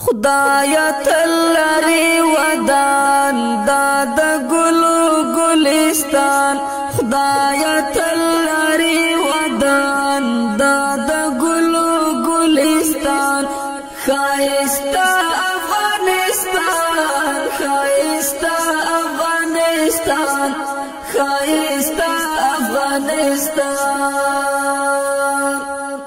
خدایا تلری ودان داد گلو گلستان خدایا تلری ودان داد گلو گلستان خایستا افغانستان خایستا افغانستان خایستا افغانستان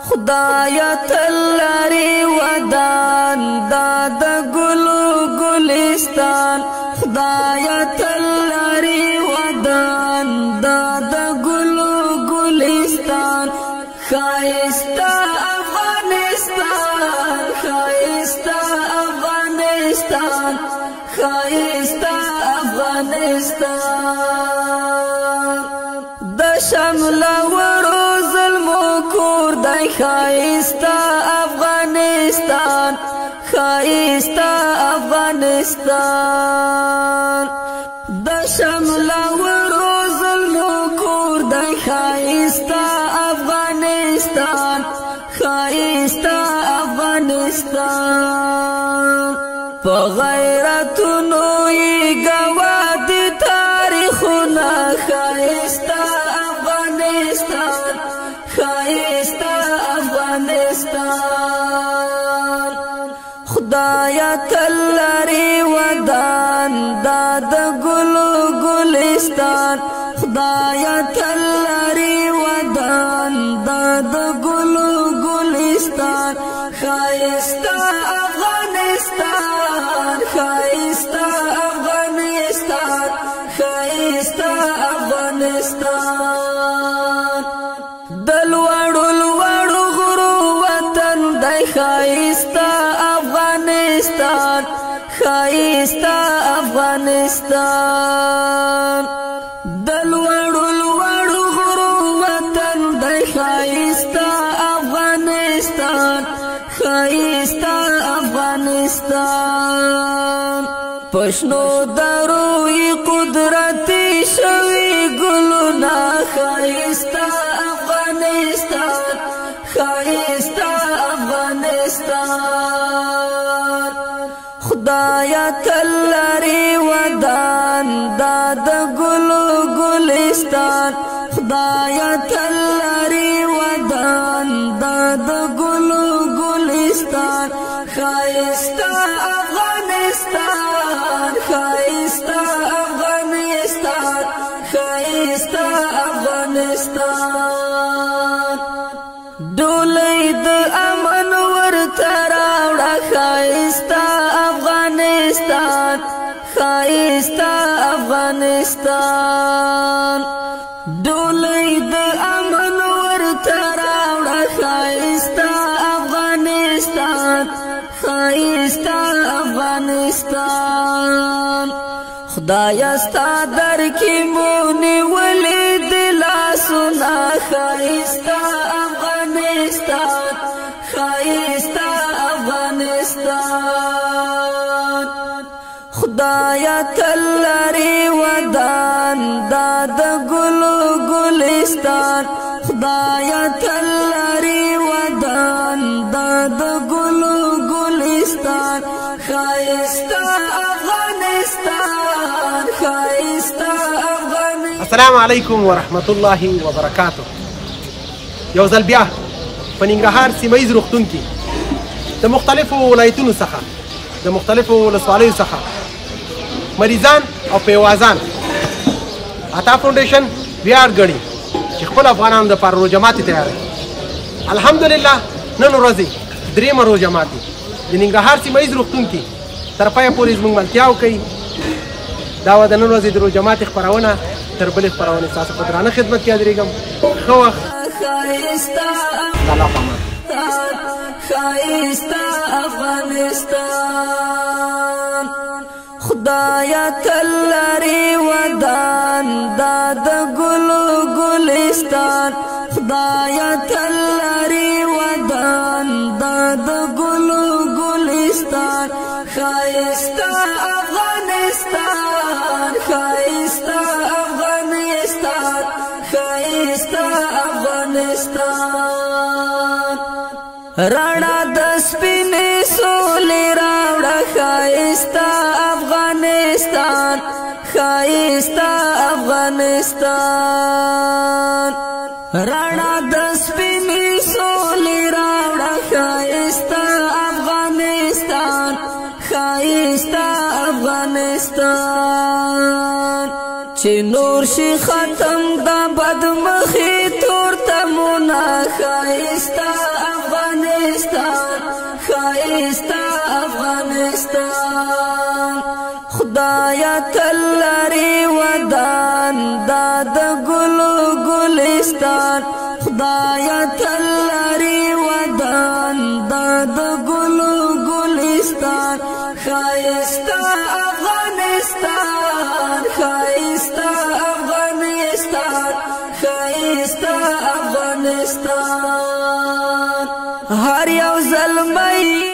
خدایا تلری ودان داد گلو گلستان خدایا تلری ودان داد گلو گلستان خایستا افغانستان خایستا افغانستان خایستا افغانستان د شمل ورو ظلمو کور دی خایستا افغانستان خایستا افغانستان د شمل ورو ظلمو کور دی خایستا افغانستان خایستا افغانستان په غیرتونو یې ګواه دي تاریخونه خایستا افغانستان خایستا افغانستان خدایا تلری ودان داد گلو گلستان خدایا تلری ودان داد گلو گلستان خایستا افغانستان خایستا افغانستان خایستا افغانستان دلوړو لوړو غرو وطن دی خایستا افغانستان خایستا افغانستان دلوړو لوړو غرو وطن دی خایستا افغانستان خایستا افغانستان پښنو دروي قدرتي شوي ګلونه خایستا افغانستان خایستا افغانستان خدایا تلری ودان داد گلو گلستان خدایا تلری ودان داد گلو گلستان خایستا افغانستان خایستا افغانستان خایستا افغانستان ډولۍ د امن ورته راوړه خایستا افغانستان خایستا افغانستان ډولۍ د امن ورته راوړه خایستا افغانستان خایستا افغانستان خدایا ستا در کې مونږ ولې د لاسونه خایستا افغانستان خایستا افغانستان خدایا تلری ودان داد گلو گلستان خدایا تلری ودان داد گلو گلستان خایستا افغانستان خایستا افغانستان. السلام علیکم ورحمت الله وبرکاته. یو ځل بیا په ننګرهار سیمه ییز روغتون کې د مختلفو ولایتونو څخه د مختلفو ولسوالیو څخه مریضان او پیوازان عطا فاونډیشن ویاړ ګڼي چې خپل افغانانو دپاره روژه ماتې تیاروي. الحمدلله نن ورځې درېیمه روژه ماتې د ننګرهار سیمه ییز روغتون کې تر پایه پورې زموږ ملتیا وکوي. دا وه د نن ورځې د روژه ماتې خپرونه. تر بلې خپرونې ستاسو په درانه خدمت کې حاضرېږم. ښه وخت. الله پامان. خایستا افغانستان خدایا تلری ودان داد گلو گلستان خدایا تلری ودان داد گلو گلستان خایستا افغانستان خایستا افغانستان خایستا افغانستان رانا د سپینې سولې را خایستا افغانستان خایستا افغانستان رانا د سپینې سولې راوړه خایستا افغانستان خایستا افغانستان چې نور شي ختم دا بدمخي تور تمونه خایستا افغانستان خایستا افغانستان خدایا تل لري ودان دا د ګلو ګلستان خدایا تل لري ودان دا د ګلو ګلستان خایستا افغانستان خایستا افغانستان خایستا افغانستان هر یو زلمی